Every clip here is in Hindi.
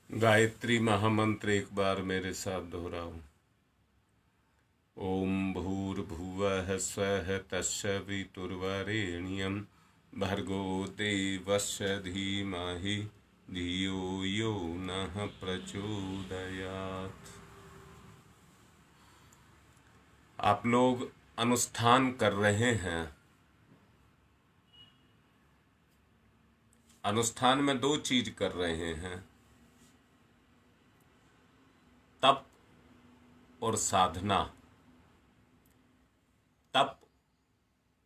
गायत्री महामंत्र एक बार मेरे साथ दोहराओ। ओम भूर्भुवः स्वः तत्सवितुर्वरेण्यं भर्गो देवस्य धीमहि धियो यो नः प्रचोदयात्। आप लोग अनुष्ठान कर रहे हैं। अनुष्ठान में दो चीज कर रहे हैं, तप और साधना। तप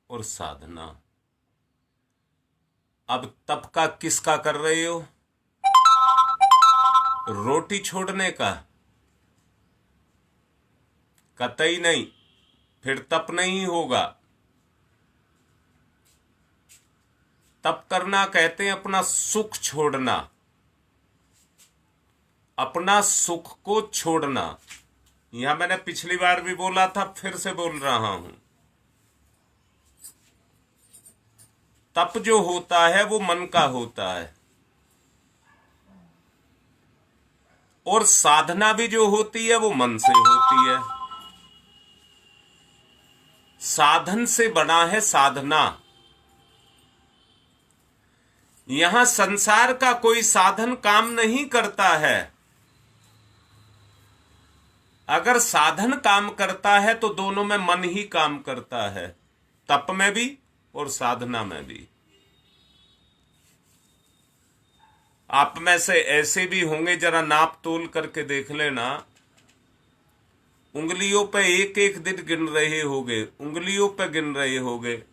और साधना। अब तप का किसका कर रहे हो? रोटी छोड़ने का? कतई नहीं, फिर तप नहीं होगा। तप करना कहते हैं अपना सुख छोड़ना, अपना सुख को छोड़ना। यहां मैंने पिछली बार भी बोला था, फिर से बोल रहा हूं। तप जो होता है वो मन का होता है, और साधना भी जो होती है वो मन से होती है। साधन से बना है साधना। यहां संसार का कोई साधन काम नहीं करता है। अगर साधन काम करता है तो दोनों में मन ही काम करता है, तप में भी और साधना में भी। आप में से ऐसे भी होंगे, जरा नाप तोल करके देख लेना। उंगलियों पे एक एक दिन गिन रहे होगे, उंगलियों पे गिन रहे होगे।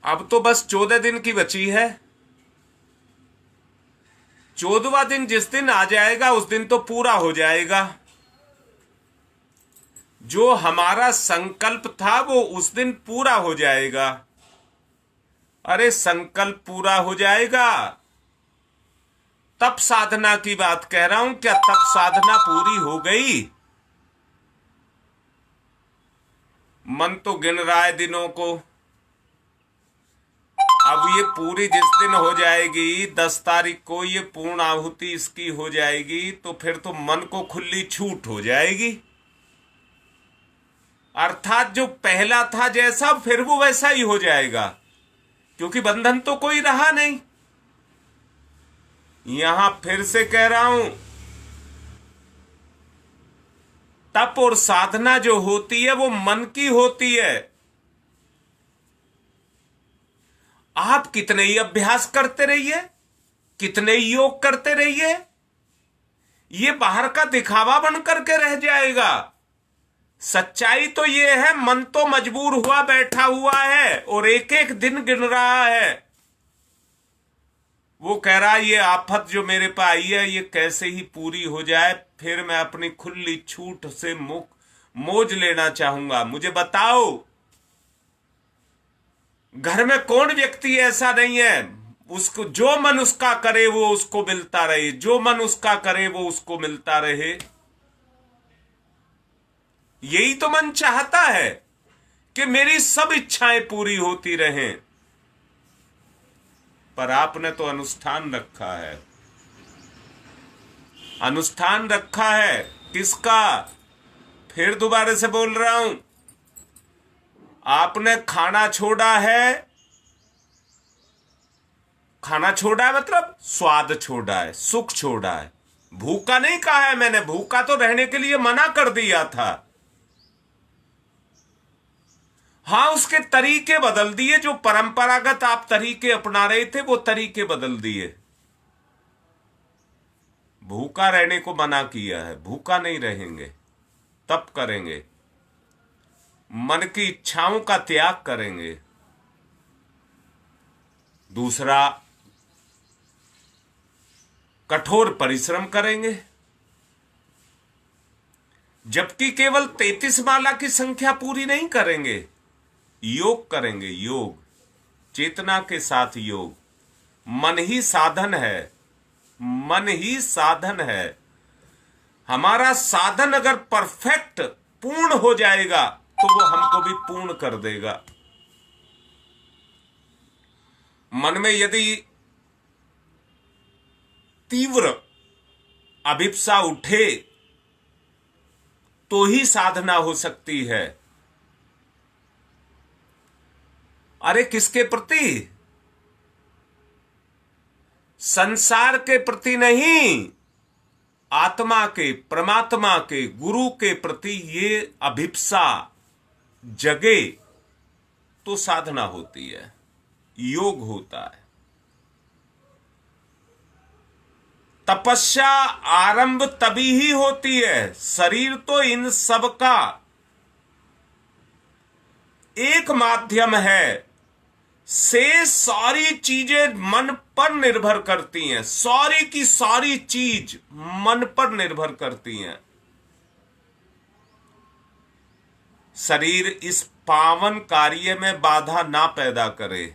अब तो बस 14 दिन की बची है। 14वां दिन जिस दिन आ जाएगा उस दिन तो पूरा हो जाएगा। जो हमारा संकल्प था वो उस दिन पूरा हो जाएगा। अरे संकल्प पूरा हो जाएगा, तप साधना की बात कह रहा हूं। क्या तप साधना पूरी हो गई? मन तो गिन रहा है दिनों को। अब ये पूरी जिस दिन हो जाएगी, 10 तारीख को ये पूर्ण आहुति इसकी हो जाएगी, तो फिर तो मन को खुली छूट हो जाएगी। अर्थात जो पहला था जैसा, फिर वो वैसा ही हो जाएगा, क्योंकि बंधन तो कोई रहा नहीं। यहां फिर से कह रहा हूं, तप और साधना जो होती है वो मन की होती है। आप कितने ही अभ्यास करते रहिए, कितने ही योग करते रहिए, ये बाहर का दिखावा बन करके रह जाएगा। सच्चाई तो ये है, मन तो मजबूर हुआ बैठा हुआ है और एक एक दिन गिन रहा है। वो कह रहा है ये आफत जो मेरे पे आई है ये कैसे ही पूरी हो जाए, फिर मैं अपनी खुली छूट से मौज लेना चाहूंगा। मुझे बताओ, घर में कौन व्यक्ति ऐसा नहीं है, उसको जो मन उसका करे वो उसको मिलता रहे, जो मन उसका करे वो उसको मिलता रहे। यही तो मन चाहता है कि मेरी सब इच्छाएं पूरी होती रहें। पर आपने तो अनुष्ठान रखा है। अनुष्ठान रखा है किसका? फिर दोबारा से बोल रहा हूं, आपने खाना छोड़ा है। खाना छोड़ा है मतलब स्वाद छोड़ा है, सुख छोड़ा है। भूखा नहीं कहा है मैंने, भूखा तो रहने के लिए मना कर दिया था। हां, उसके तरीके बदल दिए। जो परंपरागत आप तरीके अपना रहे थे वो तरीके बदल दिए। भूखा रहने को मना किया है, भूखा नहीं रहेंगे, तप करेंगे, मन की इच्छाओं का त्याग करेंगे। दूसरा, कठोर परिश्रम करेंगे। जबकि केवल 33 माला की संख्या पूरी नहीं करेंगे, योग करेंगे। योग, चेतना के साथ योग। मन ही साधन है, मन ही साधन है। हमारा साधन अगर परफेक्ट पूर्ण हो जाएगा तो वो हमको भी पूर्ण कर देगा। मन में यदि तीव्र अभिप्सा उठे तो ही साधना हो सकती है। अरे किसके प्रति? संसार के प्रति नहीं, आत्मा के, परमात्मा के, गुरु के प्रति ये अभिप्सा जगे तो साधना होती है, योग होता है। तपस्या आरंभ तभी ही होती है। शरीर तो इन सब का एक माध्यम है, से सारी चीजें मन पर निर्भर करती हैं। सारी की सारी चीज मन पर निर्भर करती हैं। शरीर इस पावन कार्य में बाधा ना पैदा करे।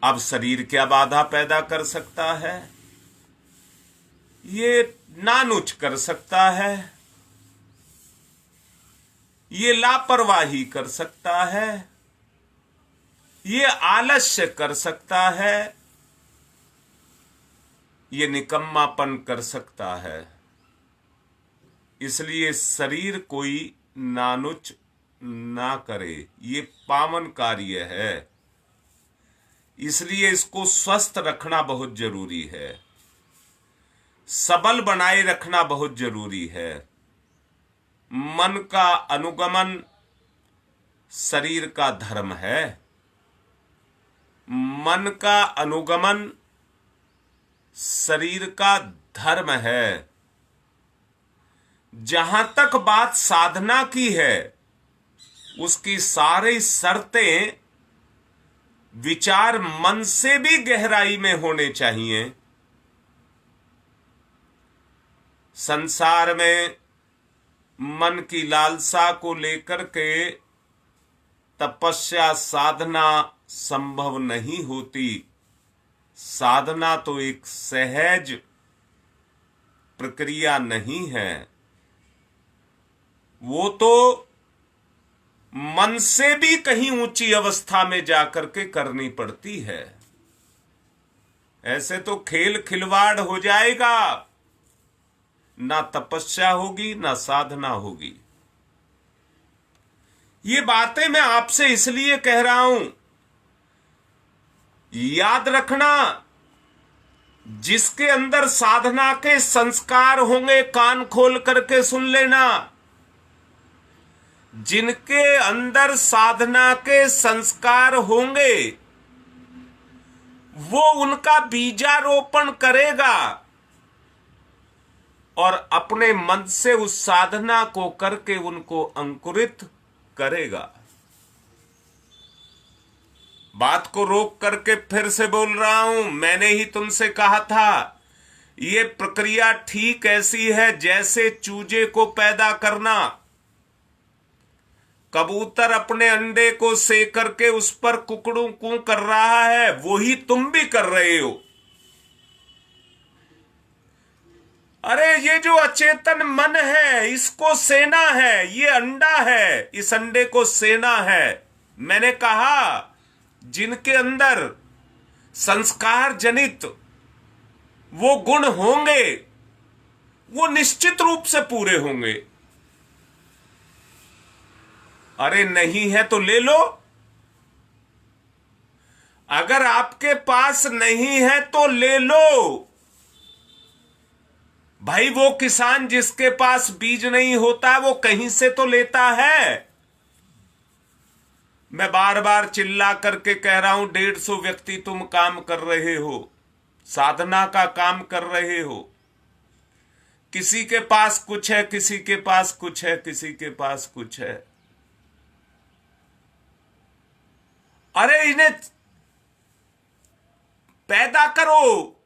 अब शरीर क्या बाधा पैदा कर सकता है? ये नानुच कर सकता है, ये लापरवाही कर सकता है, ये आलस्य कर सकता है, ये निकम्मापन कर सकता है। इसलिए शरीर कोई नानुच ना करे, ये पावन कार्य है। इसलिए इसको स्वस्थ रखना बहुत जरूरी है, सबल बनाए रखना बहुत जरूरी है। मन का अनुगमन शरीर का धर्म है। मन का अनुगमन शरीर का धर्म है। जहां तक बात साधना की है, उसकी सारी शर्तें विचार मन से भी गहराई में होने चाहिए। संसार में मन की लालसा को लेकर के तपस्या साधना संभव नहीं होती। साधना तो एक सहज प्रक्रिया नहीं है, वो तो मन से भी कहीं ऊंची अवस्था में जाकर के करनी पड़ती है। ऐसे तो खेल खिलवाड़ हो जाएगा, ना तपस्या होगी ना साधना होगी। ये बातें मैं आपसे इसलिए कह रहा हूं, याद रखना, जिसके अंदर साधना के संस्कार होंगे कान खोल करके सुन लेना। जिनके अंदर साधना के संस्कार होंगे वो उनका बीजारोपण करेगा और अपने मन से उस साधना को करके उनको अंकुरित करेगा। बात को रोक करके फिर से बोल रहा हूं, मैंने ही तुमसे कहा था ये प्रक्रिया ठीक ऐसी है जैसे चूजे को पैदा करना। कबूतर अपने अंडे को सेक करके उस पर कुकड़ू कू कर रहा है, वो ही तुम भी कर रहे हो। अरे ये जो अचेतन मन है, इसको सेना है, ये अंडा है, इस अंडे को सेना है। मैंने कहा जिनके अंदर संस्कार जनित वो गुण होंगे वो निश्चित रूप से पूरे होंगे। अरे नहीं है तो ले लो, अगर आपके पास नहीं है तो ले लो। भाई वो किसान जिसके पास बीज नहीं होता वो कहीं से तो लेता है। मैं बार बार चिल्ला करके कह रहा हूं, 150 व्यक्ति तुम काम कर रहे हो, साधना का काम कर रहे हो। किसी के पास कुछ है, किसी के पास कुछ है, किसी के पास कुछ है। अरे इन्हें पैदा करो।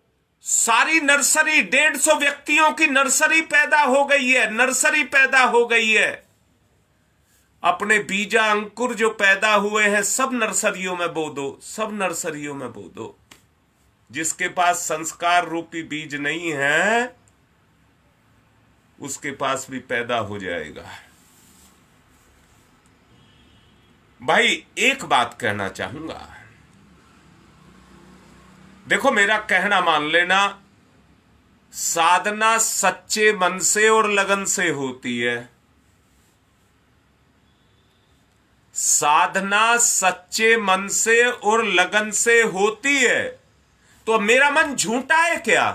सारी नर्सरी, 150 व्यक्तियों की नर्सरी पैदा हो गई है, नर्सरी पैदा हो गई है। अपने बीजा अंकुर जो पैदा हुए हैं सब नर्सरियों में बो दो, सब नर्सरियों में बो दो। जिसके पास संस्कार रूपी बीज नहीं है उसके पास भी पैदा हो जाएगा। भाई एक बात कहना चाहूंगा, देखो, मेरा कहना मान लेना, साधना सच्चे मन से और लगन से होती है। साधना सच्चे मन से और लगन से होती है। तो मेरा मन झूठा है क्या?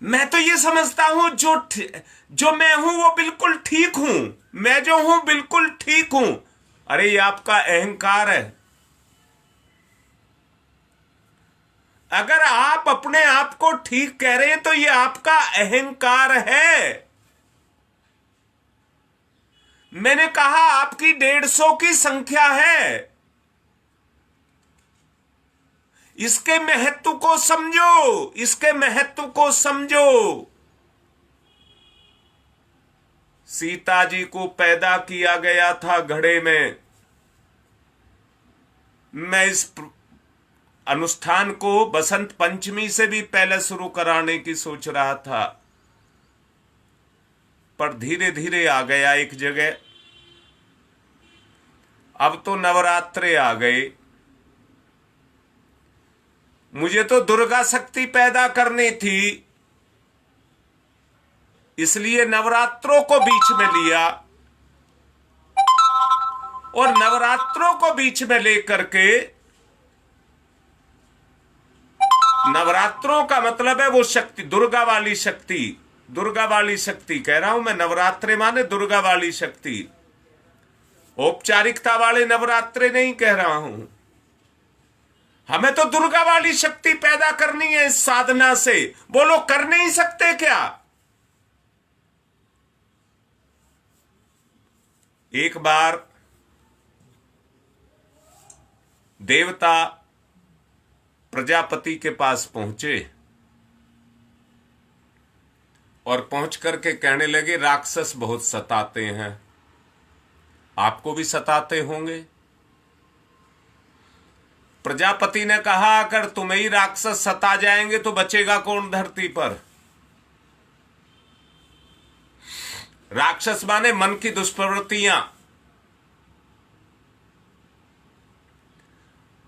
मैं तो ये समझता हूं जो मैं हूं वो बिल्कुल ठीक हूं। मैं जो हूं बिल्कुल ठीक हूं। अरे ये आपका अहंकार है। अगर आप अपने आप को ठीक कह रहे हैं तो ये आपका अहंकार है। मैंने कहा आपकी 150 की संख्या है। इसके महत्व को समझो, इसके महत्व को समझो। सीता जी को पैदा किया गया था घड़े में। मैं इस अनुष्ठान को बसंत पंचमी से भी पहले शुरू कराने की सोच रहा था, पर धीरे धीरे आ गया एक जगह। अब तो नवरात्रे आ गए। मुझे तो दुर्गा शक्ति पैदा करनी थी, इसलिए नवरात्रों को बीच में लिया। और नवरात्रों को बीच में लेकर के, नवरात्रों का मतलब है वो शक्ति, दुर्गा वाली शक्ति। दुर्गा वाली शक्ति कह रहा हूं मैं, नवरात्रे माने दुर्गा वाली शक्ति। औपचारिकता वाले नवरात्रे नहीं कह रहा हूं। हमें तो दुर्गा वाली शक्ति पैदा करनी है इस साधना से। बोलो, कर नहीं सकते क्या? एक बार देवता प्रजापति के पास पहुंचे और पहुंच करके कहने लगे, राक्षस बहुत सताते हैं, आपको भी सताते होंगे। प्रजापति ने कहा, अगर तुम्हें ही राक्षस सता जाएंगे तो बचेगा कौन धरती पर? राक्षस माने मन की दुष्प्रवृत्तियां।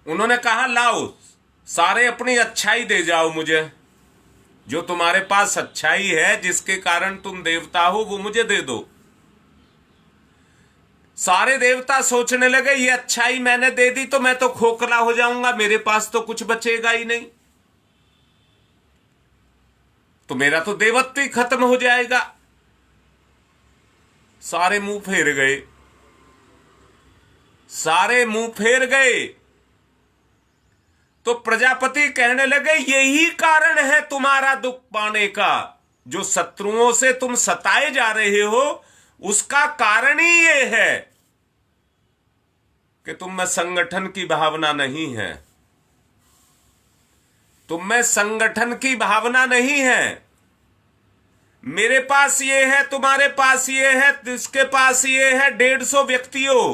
उन्होंने कहा, लाओ सारे अपनी अच्छाई दे जाओ मुझे। जो तुम्हारे पास अच्छाई है, जिसके कारण तुम देवता हो, वो मुझे दे दो। सारे देवता सोचने लगे, ये अच्छाई मैंने दे दी तो मैं तो खोखला हो जाऊंगा, मेरे पास तो कुछ बचेगा ही नहीं, तो मेरा तो देवत्व ही खत्म हो जाएगा। सारे मुंह फेर गए, सारे मुंह फेर गए। तो प्रजापति कहने लगे, यही कारण है तुम्हारा दुख पाने का। जो शत्रुओं से तुम सताए जा रहे हो, उसका कारण ही ये है कि तुम में संगठन की भावना नहीं है। तुम में संगठन की भावना नहीं है। मेरे पास ये है, तुम्हारे पास ये है, इसके पास ये है। 150 व्यक्तियों,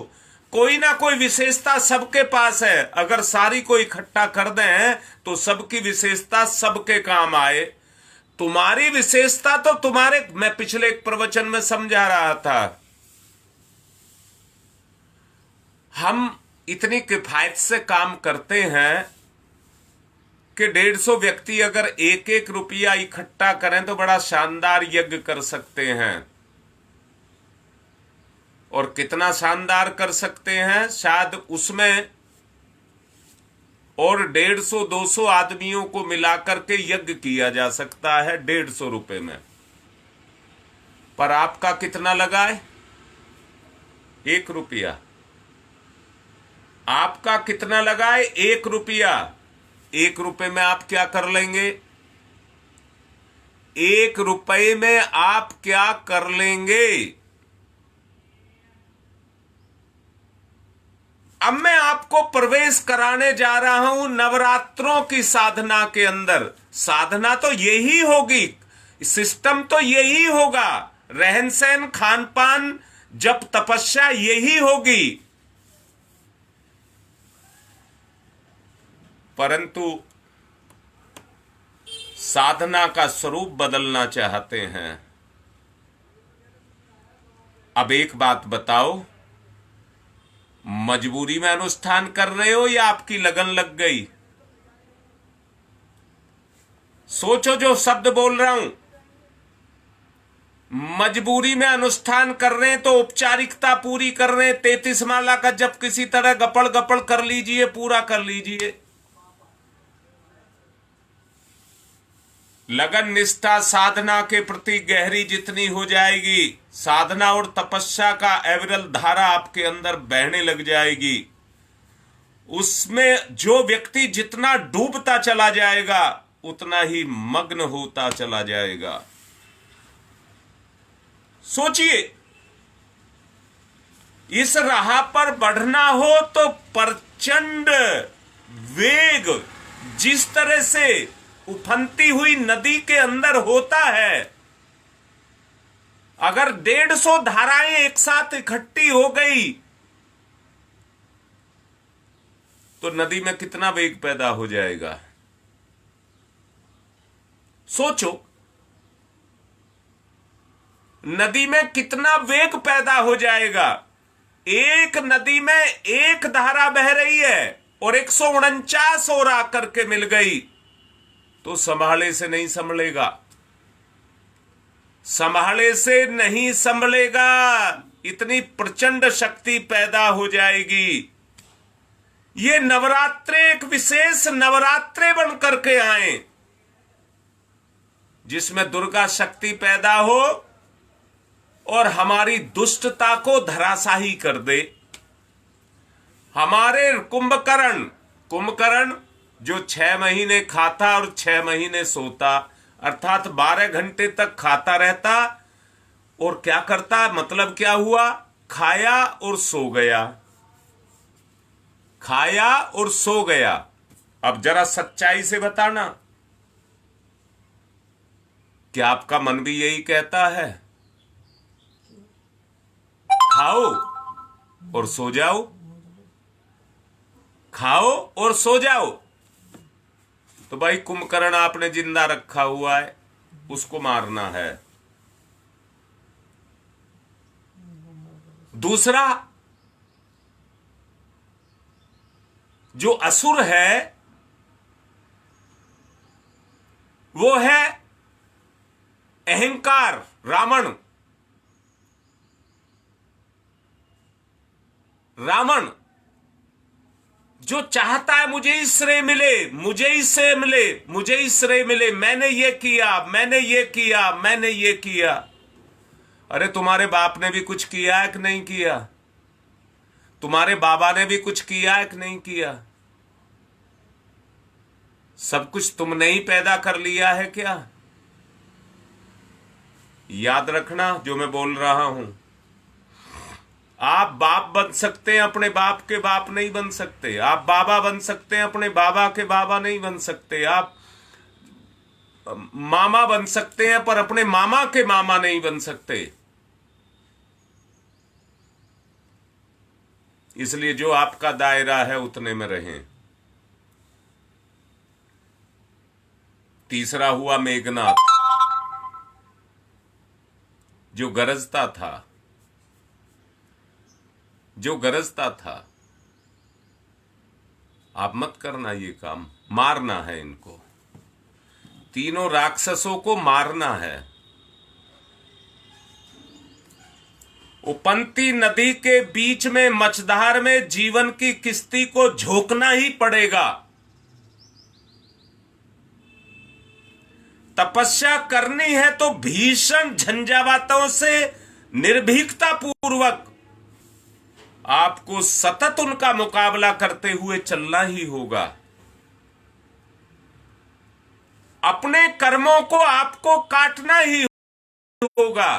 कोई ना कोई विशेषता सबके पास है। अगर सारी को इकट्ठा कर दें तो सबकी विशेषता सबके काम आए। तुम्हारी विशेषता तो तुम्हारे, मैं पिछले एक प्रवचन में समझा रहा था, हम इतनी किफायत से काम करते हैं कि 150 व्यक्ति अगर 1-1 रुपया इकट्ठा करें तो बड़ा शानदार यज्ञ कर सकते हैं। और कितना शानदार कर सकते हैं, शायद उसमें और 150-200 आदमियों को मिलाकर के यज्ञ किया जा सकता है 150 रुपए में। पर आपका कितना लगा है? 1 रुपया। आपका कितना लगा है? 1 रुपया। 1 रुपए में आप क्या कर लेंगे? 1 रुपए में आप क्या कर लेंगे? अब मैं आपको प्रवेश कराने जा रहा हूं नवरात्रों की साधना के अंदर। साधना तो यही होगी, सिस्टम तो यही होगा, रहन सहन, खान पान, जप, तपस्या यही होगी। परंतु साधना का स्वरूप बदलना चाहते हैं। अब एक बात बताओ, मजबूरी में अनुष्ठान कर रहे हो या आपकी लगन लग गई? सोचो जो शब्द बोल रहा हूं। मजबूरी में अनुष्ठान कर रहे हैं तो औपचारिकता पूरी कर रहे हैं, 33 माला का जप किसी तरह गपड़ गपड़ कर लीजिए, पूरा कर लीजिए। लगन निष्ठा साधना के प्रति गहरी जितनी हो जाएगी, साधना और तपस्या का अविरल धारा आपके अंदर बहने लग जाएगी। उसमें जो व्यक्ति जितना डूबता चला जाएगा उतना ही मग्न होता चला जाएगा। सोचिए, इस राह पर बढ़ना हो तो प्रचंड वेग जिस तरह से उफनती हुई नदी के अंदर होता है, अगर 150 धाराएं एक साथ इकट्ठी हो गई तो नदी में कितना वेग पैदा हो जाएगा। सोचो, नदी में कितना वेग पैदा हो जाएगा। एक नदी में एक धारा बह रही है और 149 और आकर के मिल गई तो संभाले से नहीं संभलेगा, संभाले से नहीं संभलेगा। इतनी प्रचंड शक्ति पैदा हो जाएगी। ये नवरात्रे एक विशेष नवरात्रे बन करके आए जिसमें दुर्गा शक्ति पैदा हो और हमारी दुष्टता को धराशाही कर दे। हमारे कुंभकर्ण जो 6 महीने खाता और 6 महीने सोता, अर्थात 12 घंटे तक खाता रहता और क्या करता, मतलब क्या हुआ, खाया और सो गया, खाया और सो गया। अब जरा सच्चाई से बताना, क्या आपका मन भी यही कहता है? खाओ और सो जाओ, खाओ और सो जाओ। तो भाई कुंभकर्ण आपने जिंदा रखा हुआ है, उसको मारना है। दूसरा, जो असुर है वो है अहंकार, रावण जो चाहता है मुझे ही श्रेय मिले, मुझे ही श्रेय मिले, मुझे ही श्रेय मिले, मैंने ये किया, मैंने ये किया, मैंने ये किया। अरे तुम्हारे बाप ने भी कुछ किया है कि नहीं किया? तुम्हारे बाबा ने भी कुछ किया है कि नहीं किया? सब कुछ तुमने ही पैदा कर लिया है क्या? याद रखना जो मैं बोल रहा हूं। आप बाप बन सकते हैं, अपने बाप के बाप नहीं बन सकते। आप बाबा बन सकते हैं, अपने बाबा के बाबा नहीं बन सकते। आप मामा बन सकते हैं पर अपने मामा के मामा नहीं बन सकते। इसलिए जो आपका दायरा है उतने में रहें। तीसरा हुआ मेघनाथ, जो गरजता था, जो गरजता था। आप मत करना ये काम, मारना है इनको, तीनों राक्षसों को मारना है। उपंती नदी के बीच में मझधार में जीवन की किश्ती को झोंकना ही पड़ेगा। तपस्या करनी है तो भीषण झंझावातों से निर्भीकता पूर्वक आपको सतत उनका मुकाबला करते हुए चलना ही होगा। अपने कर्मों को आपको काटना ही होगा।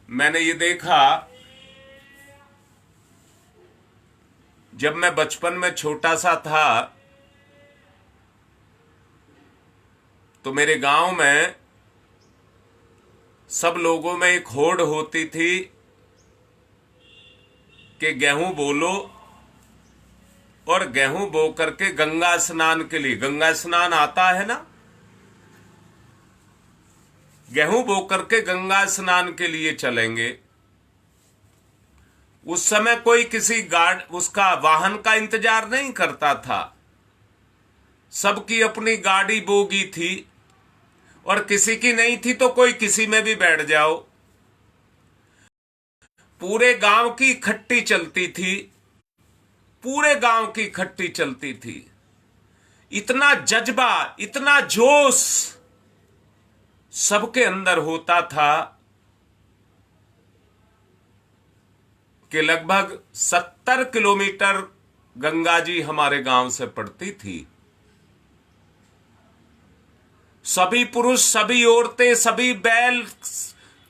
मैंने ये देखा, जब मैं बचपन में छोटा सा था तो मेरे गांव में सब लोगों में एक होड़ होती थी कि गेहूं बो लो और गेहूं बो करके गंगा स्नान के लिए, गंगा स्नान आता है ना, गेहूं बो करके गंगा स्नान के लिए चलेंगे। उस समय कोई किसी उसका वाहन का इंतजार नहीं करता था, सबकी अपनी गाड़ी बोगी थी, और किसी की नहीं थी तो कोई किसी में भी बैठ जाओ। पूरे गांव की इकट्ठी चलती थी, पूरे गांव की इकट्ठी चलती थी। इतना जज्बा, इतना जोश सबके अंदर होता था कि लगभग 70 किलोमीटर गंगा जी हमारे गांव से पड़ती थी। सभी पुरुष, सभी औरतें, सभी बैल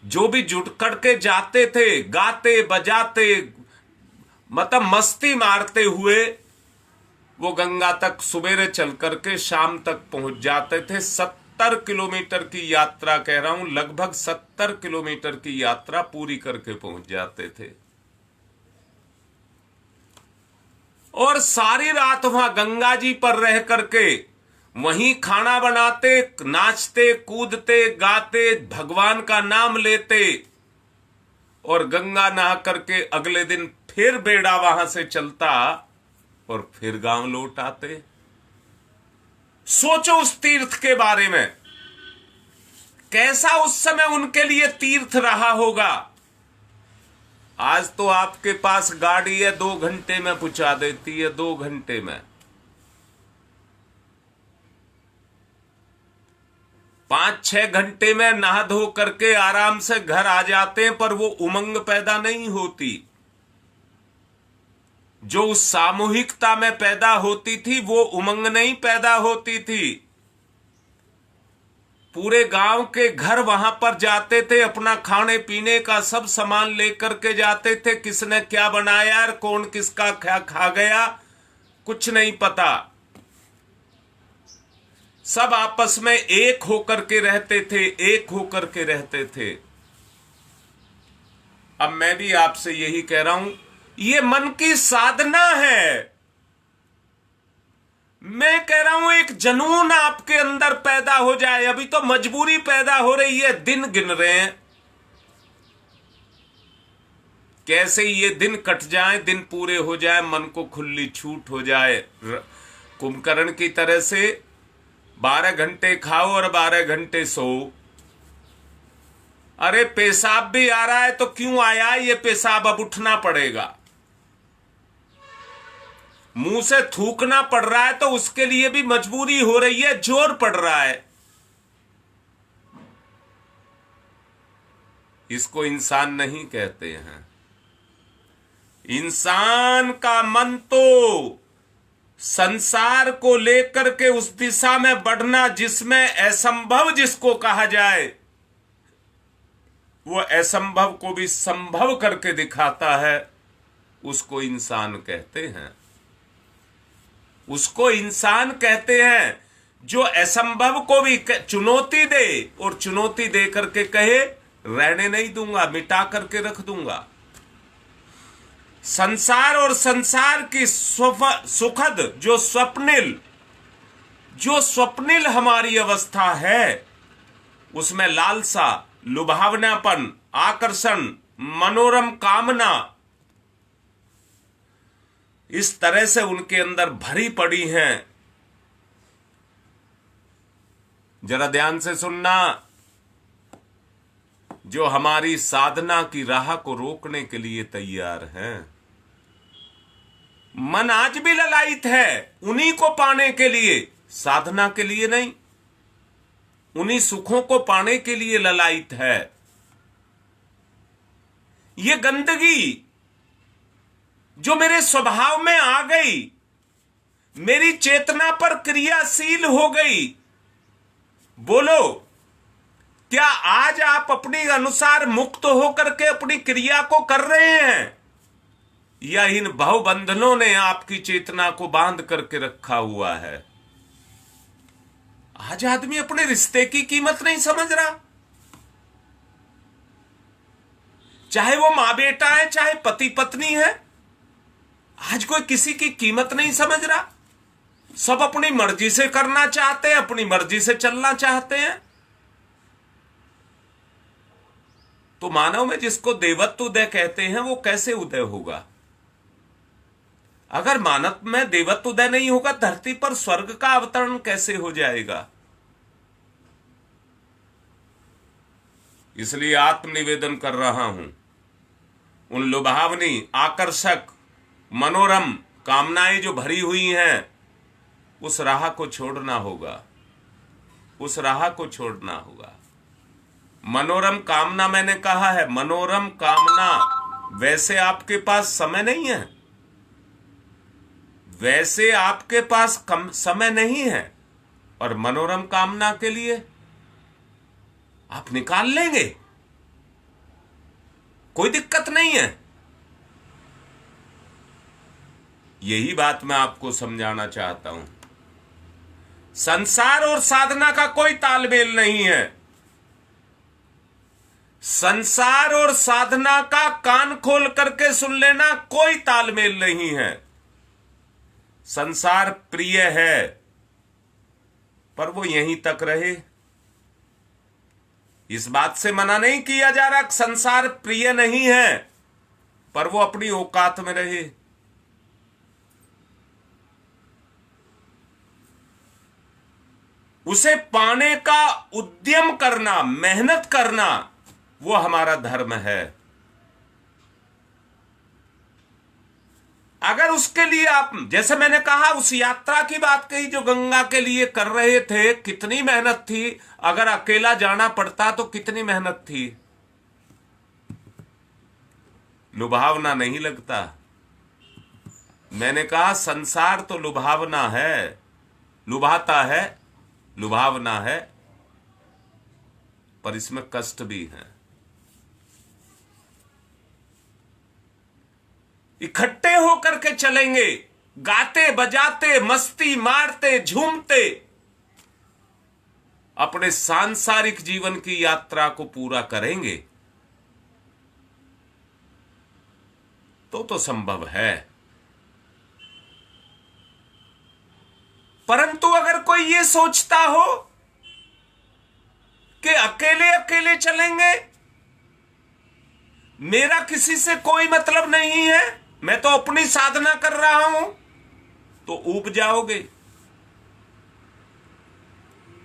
जो भी जुट करके जाते थे, गाते बजाते, मतलब मस्ती मारते हुए वो गंगा तक सुबेरे चल करके शाम तक पहुंच जाते थे। 70 किलोमीटर की यात्रा कह रहा हूं, लगभग 70 किलोमीटर की यात्रा पूरी करके पहुंच जाते थे। और सारी रात वहां गंगा जी पर रह करके वहीं खाना बनाते, नाचते, कूदते, गाते, भगवान का नाम लेते, और गंगा नहा करके अगले दिन फिर बेड़ा वहां से चलता और फिर गांव लौट आते। सोचो उस तीर्थ के बारे में, कैसा उस समय उनके लिए तीर्थ रहा होगा। आज तो आपके पास गाड़ी है, 2 घंटे में पहुंचा देती है, 2 घंटे में। 5-6 घंटे में नहा धो करके आराम से घर आ जाते हैं, पर वो उमंग पैदा नहीं होती जो उस सामूहिकता में पैदा होती थी। वो उमंग नहीं पैदा होती थी। पूरे गांव के घर वहां पर जाते थे, अपना खाने पीने का सब सामान लेकर के जाते थे। किसने क्या बनाया और कौन किसका क्या खा गया कुछ नहीं पता। सब आपस में एक होकर के रहते थे, एक होकर के रहते थे। अब मैं भी आपसे यही कह रहा हूं, ये मन की साधना है। मैं कह रहा हूं एक जुनून आपके अंदर पैदा हो जाए। अभी तो मजबूरी पैदा हो रही है, दिन गिन रहे हैं कैसे ये दिन कट जाए, दिन पूरे हो जाए, मन को खुली छूट हो जाए। कुंभकर्ण की तरह से 12 घंटे खाओ और 12 घंटे सो। अरे पेशाब भी आ रहा है तो क्यों आया ये पेशाब, अब उठना पड़ेगा। मुंह से थूकना पड़ रहा है तो उसके लिए भी मजबूरी हो रही है, जोर पड़ रहा है। इसको इंसान नहीं कहते हैं। इंसान का मन तो संसार को लेकर के उस दिशा में बढ़ना जिसमें असंभव जिसको कहा जाए, वो असंभव को भी संभव करके दिखाता है, उसको इंसान कहते हैं। उसको इंसान कहते हैं जो असंभव को भी चुनौती दे, और चुनौती दे करके कहे रहने नहीं दूंगा, मिटा करके रख दूंगा। संसार और संसार की सुखद जो स्वप्निल हमारी अवस्था है, उसमें लालसा, लुभावनापन, आकर्षण, मनोरम कामना इस तरह से उनके अंदर भरी पड़ी हैं। जरा ध्यान से सुनना, जो हमारी साधना की राह को रोकने के लिए तैयार हैं। मन आज भी ललायित है उन्हीं को पाने के लिए, साधना के लिए नहीं। उन्हीं सुखों को पाने के लिए ललायित है। ये गंदगी जो मेरे स्वभाव में आ गई, मेरी चेतना पर क्रियाशील हो गई, बोलो क्या आज आप अपने अनुसार मुक्त होकर के अपनी क्रिया को कर रहे हैं, या इन भवबंधनों ने आपकी चेतना को बांध करके रखा हुआ है? आज आदमी अपने रिश्ते की कीमत नहीं समझ रहा, चाहे वो मां बेटा है, चाहे पति पत्नी है। आज कोई किसी की कीमत नहीं समझ रहा। सब अपनी मर्जी से करना चाहते हैं, अपनी मर्जी से चलना चाहते हैं। तो मानव में जिसको देवत्व उदय कहते हैं वो कैसे उदय होगा? अगर मानव में देवत्व उदय नहीं होगा, धरती पर स्वर्ग का अवतरण कैसे हो जाएगा? इसलिए आत्मनिवेदन कर रहा हूं, उन लुभावनी, आकर्षक, मनोरम कामनाएं जो भरी हुई हैं, उस राह को छोड़ना होगा, उस राह को छोड़ना होगा। मनोरम कामना, मैंने कहा है, मनोरम कामना, वैसे आपके पास समय नहीं है, वैसे आपके पास कम समय नहीं है, और मनोरम कामना के लिए आप निकाल लेंगे, कोई दिक्कत नहीं है। यही बात मैं आपको समझाना चाहता हूं। संसार और साधना का कोई तालमेल नहीं है। संसार और साधना का कान खोल करके सुन लेना, कोई तालमेल नहीं है। संसार प्रिय है, पर वो यहीं तक रहे। इस बात से मना नहीं किया जा रहा कि संसार प्रिय नहीं है, पर वो अपनी औकात में रहे। उसे पाने का उद्यम करना, मेहनत करना, वो हमारा धर्म है। अगर उसके लिए आप, जैसे मैंने कहा, उस यात्रा की बात कही जो गंगा के लिए कर रहे थे, कितनी मेहनत थी। अगर अकेला जाना पड़ता तो कितनी मेहनत थी। लुभावना नहीं लगता। मैंने कहा संसार तो लुभावना है, लुभाता है, लुभावना है, पर इसमें कष्ट भी है। इकट्ठे होकर के चलेंगे, गाते बजाते, मस्ती मारते, झूमते, अपने सांसारिक जीवन की यात्रा को पूरा करेंगे तो संभव है। परंतु अगर कोई ये सोचता हो कि अकेले अकेले चलेंगे, मेरा किसी से कोई मतलब नहीं है, मैं तो अपनी साधना कर रहा हूं, तो ऊब जाओगे,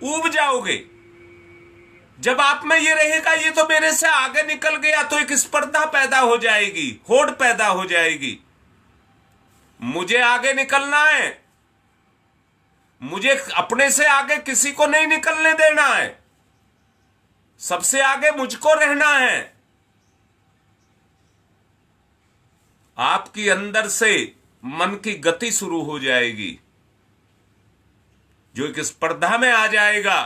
ऊब जाओगे। जब आप में ये रहेगा ये तो मेरे से आगे निकल गया, तो एक स्पर्धा पैदा हो जाएगी, होड़ पैदा हो जाएगी। मुझे आगे निकलना है, मुझे अपने से आगे किसी को नहीं निकलने देना है, सबसे आगे मुझको रहना है। आपकी अंदर से मन की गति शुरू हो जाएगी, जो एक स्पर्धा में आ जाएगा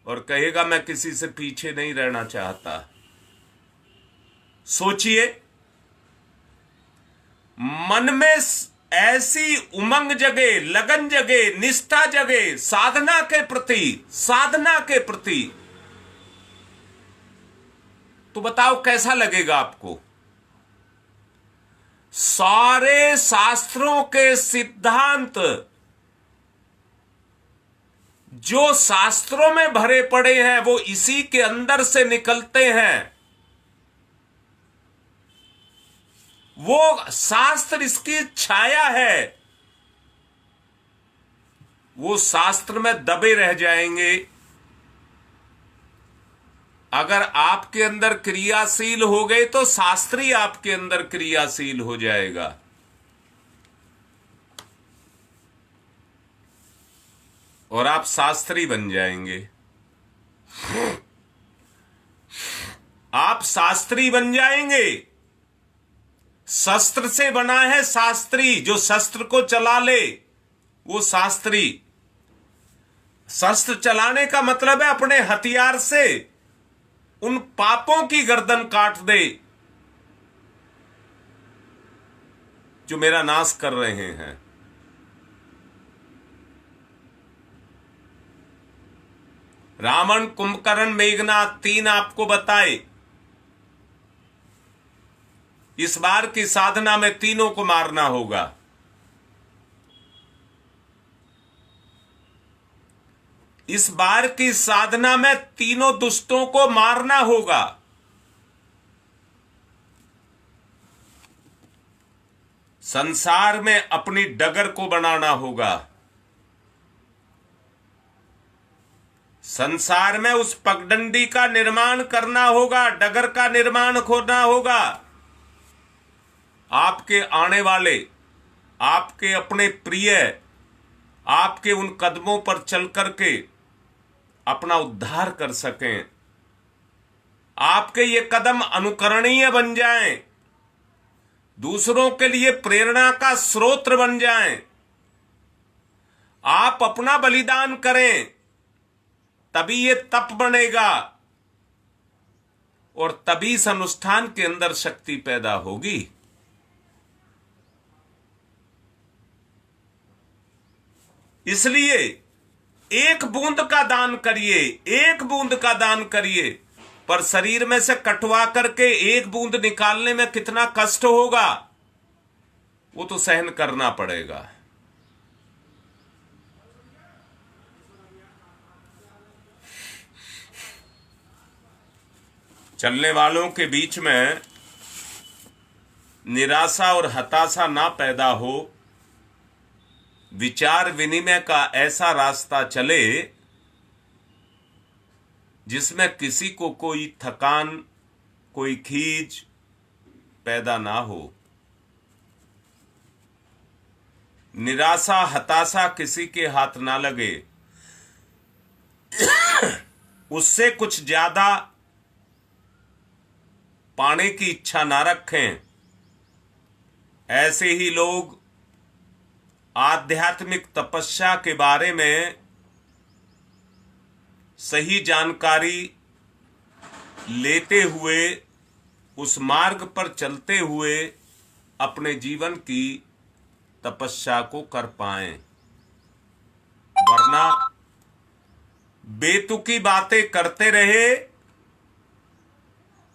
और कहेगा मैं किसी से पीछे नहीं रहना चाहता। सोचिए, मन में ऐसी उमंग जगे, लगन जगे, निष्ठा जगे साधना के प्रति, साधना के प्रति, तो बताओ कैसा लगेगा आपको? सारे शास्त्रों के सिद्धांत जो शास्त्रों में भरे पड़े हैं, वो इसी के अंदर से निकलते हैं। वो शास्त्र इसकी छाया है, वो शास्त्र में दबे रह जाएंगे। अगर आपके अंदर क्रियाशील हो गए तो शास्त्री आपके अंदर क्रियाशील हो जाएगा। और आप शास्त्री बन जाएंगे। आप शास्त्री बन जाएंगे। शस्त्र से बना है शास्त्री, जो शस्त्र को चला ले वो शास्त्री। शस्त्र चलाने का मतलब है अपने हथियार से उन पापों की गर्दन काट दे जो मेरा नाश कर रहे हैं। रावण, कुंभकर्ण, मेघनाथ, तीन आपको बताए। इस बार की साधना में तीनों को मारना होगा। इस बार की साधना में तीनों दुष्टों को मारना होगा। संसार में अपनी डगर को बनाना होगा। संसार में उस पगडंडी का निर्माण करना होगा, डगर का निर्माण करना होगा। आपके आने वाले, आपके अपने प्रिय, आपके उन कदमों पर चल करके अपना उद्धार कर सकें। आपके ये कदम अनुकरणीय बन जाएं, दूसरों के लिए प्रेरणा का स्रोत बन जाएं। आप अपना बलिदान करें, तभी ये तप बनेगा और तभी इस अनुष्ठान के अंदर शक्ति पैदा होगी। इसलिए एक बूंद का दान करिए, एक बूंद का दान करिए, पर शरीर में से कटवा करके एक बूंद निकालने में कितना कष्ट होगा वो तो सहन करना पड़ेगा। चलने वालों के बीच में निराशा और हताशा ना पैदा हो, विचार विनिमय का ऐसा रास्ता चले जिसमें किसी को कोई थकान, कोई खींच पैदा ना हो। निराशा हताशा किसी के हाथ ना लगे, उससे कुछ ज्यादा पाने की इच्छा ना रखें। ऐसे ही लोग आध्यात्मिक तपस्या के बारे में सही जानकारी लेते हुए, उस मार्ग पर चलते हुए अपने जीवन की तपस्या को कर पाएं। वरना बेतुकी बातें करते रहे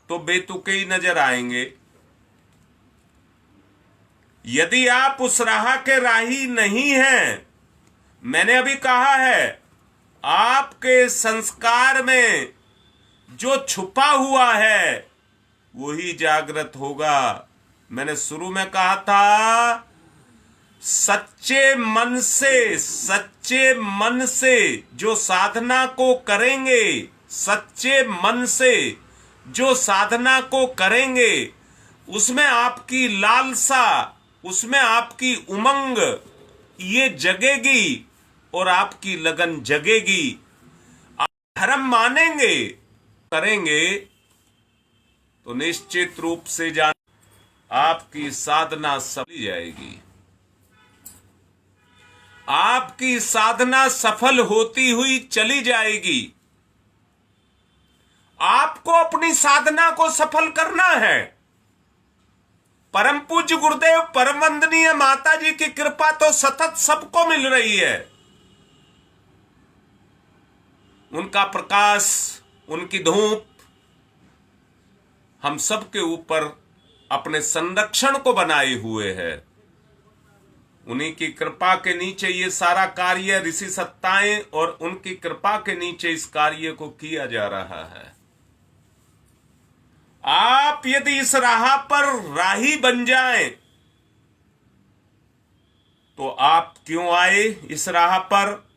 तो बेतुके ही नजर आएंगे। यदि आप उस राह के राही नहीं हैं, मैंने अभी कहा है, आपके संस्कार में जो छुपा हुआ है वही जागृत होगा। मैंने शुरू में कहा था, सच्चे मन से जो साधना को करेंगे, सच्चे मन से जो साधना को करेंगे, उसमें आपकी लालसा, उसमें आपकी उमंग ये जगेगी और आपकी लगन जगेगी। आप धर्म मानेंगे, करेंगे तो निश्चित रूप से जान आपकी साधना सफल जाएगी। आपकी साधना सफल होती हुई चली जाएगी। आपको अपनी साधना को सफल करना है। परम पूज्य गुरुदेव परम वंदनीय माता जी की कृपा तो सतत सबको मिल रही है। उनका प्रकाश, उनकी धूप हम सबके ऊपर अपने संरक्षण को बनाए हुए है। उन्हीं की कृपा के नीचे ये सारा कार्य, ऋषि सत्ताएं और उनकी कृपा के नीचे इस कार्य को किया जा रहा है। आप यदि इस राह पर राही बन जाएं तो आप क्यों आए इस राह पर?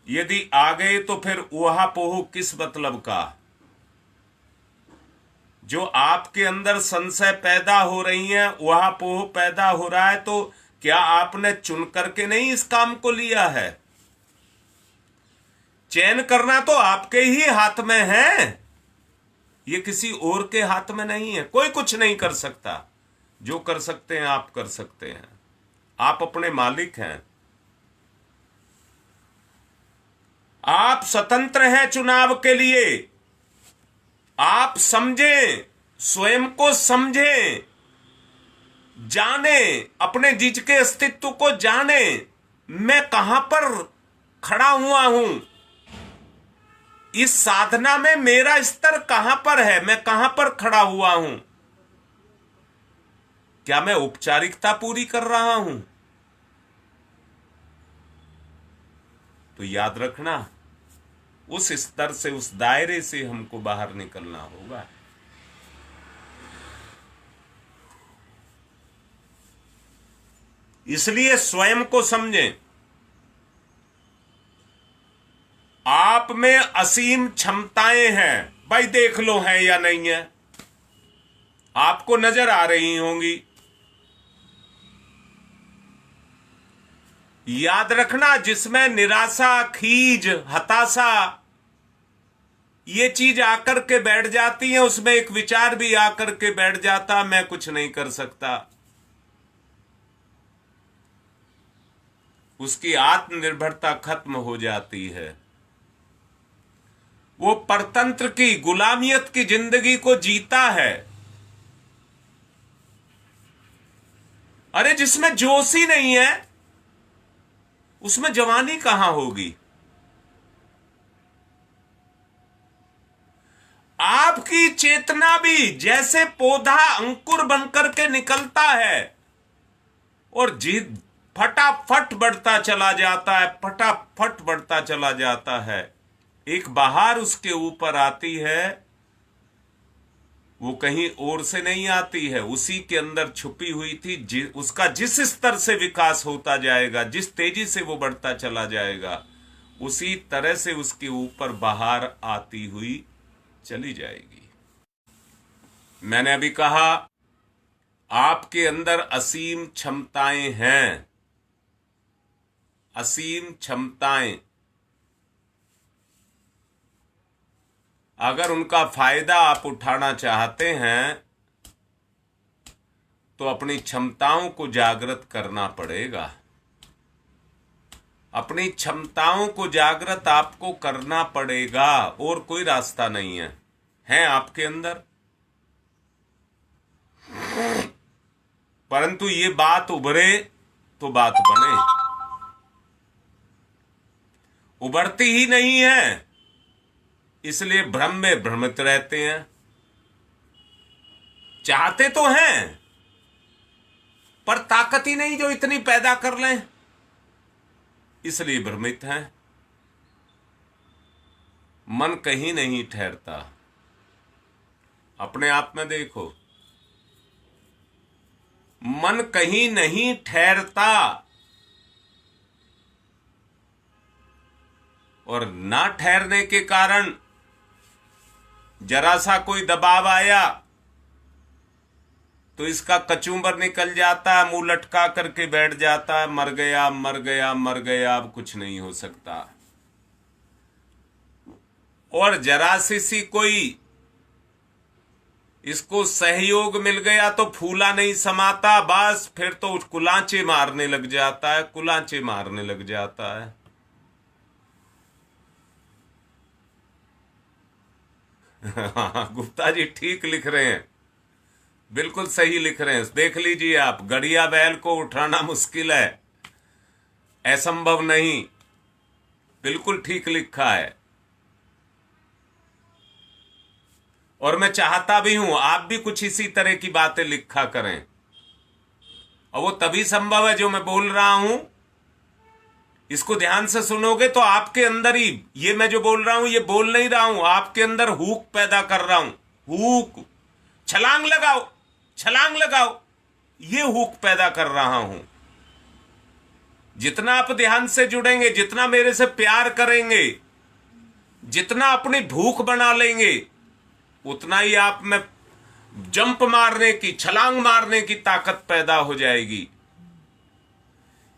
यदि आ गए तो फिर ऊहा-पोह किस मतलब का? जो आपके अंदर संशय पैदा हो रही है, ऊहा-पोह पैदा हो रहा है, तो क्या आपने चुन करके नहीं इस काम को लिया है? चयन करना तो आपके ही हाथ में है, ये किसी और के हाथ में नहीं है। कोई कुछ नहीं कर सकता। जो कर सकते हैं आप कर सकते हैं। आप अपने मालिक हैं। आप स्वतंत्र हैं चुनाव के लिए। आप समझें, स्वयं को समझें, जाने, अपने जीज के अस्तित्व को जाने। मैं कहां पर खड़ा हुआ हूं, इस साधना में मेरा स्तर कहां पर है, मैं कहां पर खड़ा हुआ हूं? क्या मैं औपचारिकता पूरी कर रहा हूं? तो याद रखना, उस स्तर से, उस दायरे से हमको बाहर निकलना होगा। इसलिए स्वयं को समझें। आप में असीम क्षमताएं हैं, भाई देख लो हैं या नहीं है, आपको नजर आ रही होंगी। याद रखना, जिसमें निराशा, खीज, हताशा ये चीज आकर के बैठ जाती है, उसमें एक विचार भी आकर के बैठ जाता, मैं कुछ नहीं कर सकता। उसकी आत्मनिर्भरता खत्म हो जाती है। वो परतंत्र की, गुलामियत की जिंदगी को जीता है। अरे जिसमें जोश ही नहीं है उसमें जवानी कहां होगी। आपकी चेतना भी जैसे पौधा अंकुर बनकर के निकलता है और फटाफट बढ़ता चला जाता है, फटाफट बढ़ता चला जाता है, एक बहार उसके ऊपर आती है, वो कहीं और से नहीं आती है, उसी के अंदर छुपी हुई थी। उसका जिस स्तर से विकास होता जाएगा, जिस तेजी से वो बढ़ता चला जाएगा, उसी तरह से उसके ऊपर बहार आती हुई चली जाएगी। मैंने अभी कहा आपके अंदर असीम क्षमताएं हैं, असीम क्षमताएं। अगर उनका फायदा आप उठाना चाहते हैं तो अपनी क्षमताओं को जागृत करना पड़ेगा। अपनी क्षमताओं को जागृत आपको करना पड़ेगा, और कोई रास्ता नहीं है आपके अंदर। परंतु ये बात उभरे तो बात बने, उभरती ही नहीं है, इसलिए भ्रम में भ्रमित रहते हैं। चाहते तो हैं पर ताकत ही नहीं जो इतनी पैदा कर लें, इसलिए भ्रमित हैं। मन कहीं नहीं ठहरता। अपने आप में देखो, मन कहीं नहीं ठहरता, और ना ठहरने के कारण जरा सा कोई दबाव आया तो इसका कचूंबर निकल जाता है, मुंह लटका करके बैठ जाता है, मर गया मर गया मर गया, अब कुछ नहीं हो सकता। और जरा सी कोई इसको सहयोग मिल गया तो फूला नहीं समाता, बस फिर तो कुलांचे मारने लग जाता है, कुलांचे मारने लग जाता है। गुप्ता जी ठीक लिख रहे हैं, बिल्कुल सही लिख रहे हैं। देख लीजिए आप, गड़िया बैल को उठाना मुश्किल है, असंभव नहीं, बिल्कुल ठीक लिखा है। और मैं चाहता भी हूं आप भी कुछ इसी तरह की बातें लिखा करें, और वो तभी संभव है जो मैं बोल रहा हूं। इसको ध्यान से सुनोगे तो आपके अंदर ही, ये मैं जो बोल रहा हूं ये बोल नहीं रहा हूं, आपके अंदर हुक पैदा कर रहा हूं। हुक, छलांग लगाओ छलांग लगाओ, ये हुक पैदा कर रहा हूं। जितना आप ध्यान से जुड़ेंगे, जितना मेरे से प्यार करेंगे, जितना अपनी भूख बना लेंगे, उतना ही आप में जंप मारने की, छलांग मारने की ताकत पैदा हो जाएगी।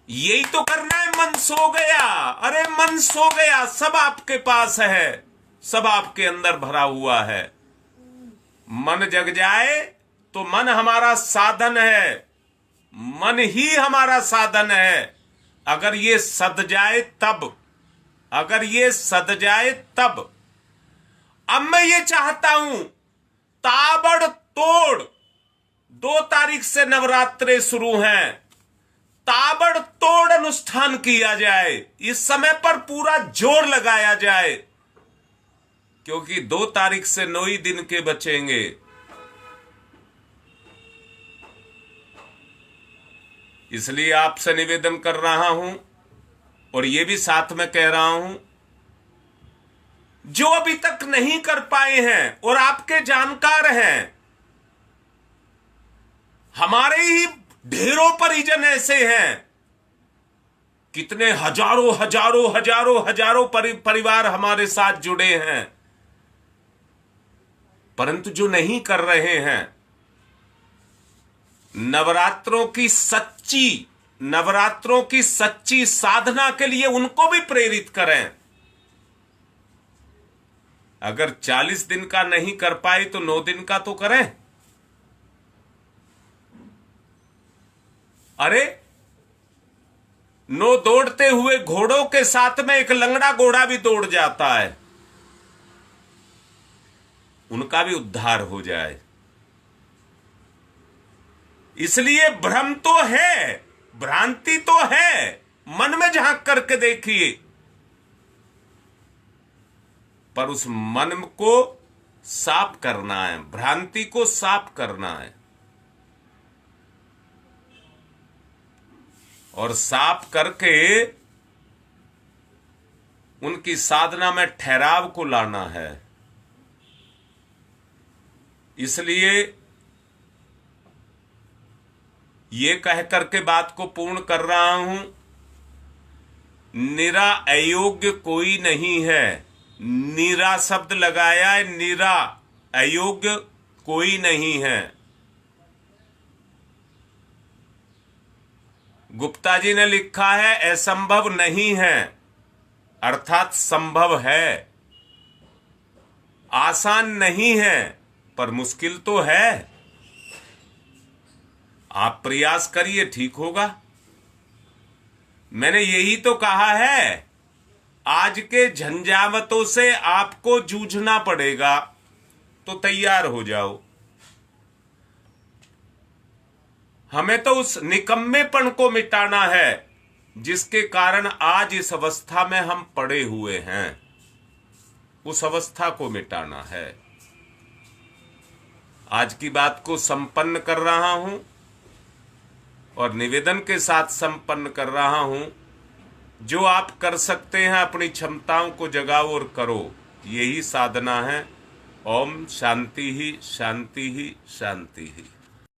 यही तो करना है। मन सो गया, अरे मन सो गया, सब आपके पास है, सब आपके अंदर भरा हुआ है। मन जग जाए तो मन हमारा साधन है, मन ही हमारा साधन है। अगर ये सद जाए तब, अगर ये सद जाए तब। अब मैं ये चाहता हूं ताबड़तोड़ 2 तारीख से नवरात्रे शुरू हैं, ताबड़तोड़ अनुष्ठान किया जाए, इस समय पर पूरा जोर लगाया जाए, क्योंकि 2 तारीख से 9 ही दिन के बचेंगे। इसलिए आपसे निवेदन कर रहा हूं, और यह भी साथ में कह रहा हूं, जो अभी तक नहीं कर पाए हैं और आपके जानकार हैं, हमारे ही ढेरों परिजन ऐसे हैं, कितने हजारों हजारों हजारों हजारों परिवार हमारे साथ जुड़े हैं, परंतु जो नहीं कर रहे हैं, नवरात्रों की सच्ची साधना के लिए उनको भी प्रेरित करें। अगर 40 दिन का नहीं कर पाए तो 9 दिन का तो करें। अरे 9 दौड़ते हुए घोड़ों के साथ में एक लंगड़ा घोड़ा भी दौड़ जाता है, उनका भी उद्धार हो जाए। इसलिए भ्रम तो है, भ्रांति तो है, मन में झांक करके देखिए, पर उस मन को साफ करना है, भ्रांति को साफ करना है, और साफ करके उनकी साधना में ठहराव को लाना है। इसलिए ये कह करके बात को पूर्ण कर रहा हूं, निरा अयोग्य कोई नहीं है। निरा शब्द लगाया है, निरा अयोग्य कोई नहीं है। गुप्ता जी ने लिखा है असंभव नहीं है, अर्थात संभव है। आसान नहीं है पर मुश्किल तो है। आप प्रयास करिए, ठीक होगा। मैंने यही तो कहा है, आज के झंझावतों से आपको जूझना पड़ेगा, तो तैयार हो जाओ। हमें तो उस निकम्मेपन को मिटाना है जिसके कारण आज इस अवस्था में हम पड़े हुए हैं। उस अवस्था को मिटाना है। आज की बात को संपन्न कर रहा हूं और निवेदन के साथ संपन्न कर रहा हूं, जो आप कर सकते हैं अपनी क्षमताओं को जगाओ और करो। यही साधना है। ओम शांति ही शांति ही शांति ही।